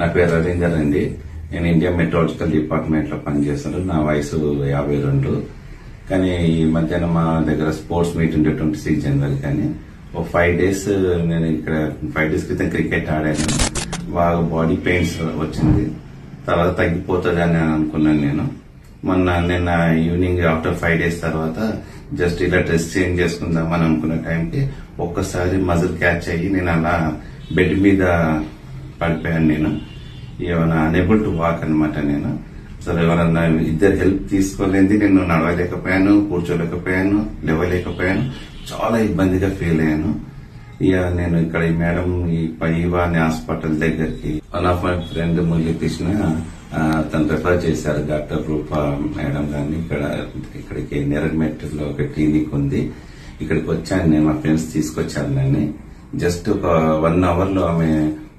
నా పేరు రవీందర్ అండి. నేను ఇండియా మెట్రాలజికల్ డిపార్ట్మెంట్ లో పనిచేస్తాను. నా వయసు 52. కానీ ఈ మధ్యాహ్నం మా దగ్గర స్పోర్ట్స్ మీట్ ఉండే 26 జనవరి కానీ ఒక 5 days నేను ఇక్కడ 5 days క్రితం క్రికెట్ ఆడాను. బాగా బాడీ పెయిన్స్ వచ్చింది. తర్వాత తగ్గిపోతుంది అని అనుకున్నాను నేను. నిన్న ఈవినింగ్ ఆఫ్టర్ 5 days తర్వాత జస్ట్ ఇలా డ్రెస్ చేంజ్ చేసుకుందాం అని అనుకున్న టైంకి ఒక్కసారి మజిల్ క్యాచ్ అయ్యి నేను అలా బెడ్ మీద పడిపోయాను. నేను ఏమైనా అనేబుల్ టు వాక్ అనమాట. నేను అసలు ఎవరన్నా ఇద్దరు హెల్ప్ తీసుకోలేదు. నేను నడవలేకపోయాను, కూర్చోలేకపోయాను, లేవలేకపోయాను. చాలా ఇబ్బందిగా ఫీల్ అయ్యాను. ఇక నేను ఇక్కడ ఈ మేడం ఈ పైవాని హాస్పిటల్ దగ్గరికి one of my friend Muralikrishna తను రెఫర్ చేశారు. డాక్టర్ రూపా మేడం గారిని ఇక్కడికి నెరమెట్ లో ఒక క్లినిక్ ఉంది. ఇక్కడికి వచ్చాను నేను. మా ఫ్రెండ్స్ తీసుకొచ్చారు నన్ను. జస్ట్ ఒక 1 hour లో ఆమె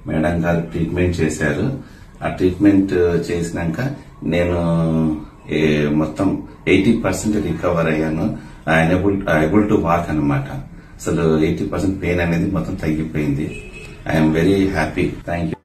మేడం గారు ట్రీట్మెంట్ చేశారు. ఆ ట్రీట్మెంట్ చేసినాక నేను మొత్తం 80% రికవర్ అయ్యాను. ఐబుల్ టు వాక్ అనమాట. అసలు 80% పెయిన్ అనేది మొత్తం తగ్గిపోయింది. I'm very happy. Thank you.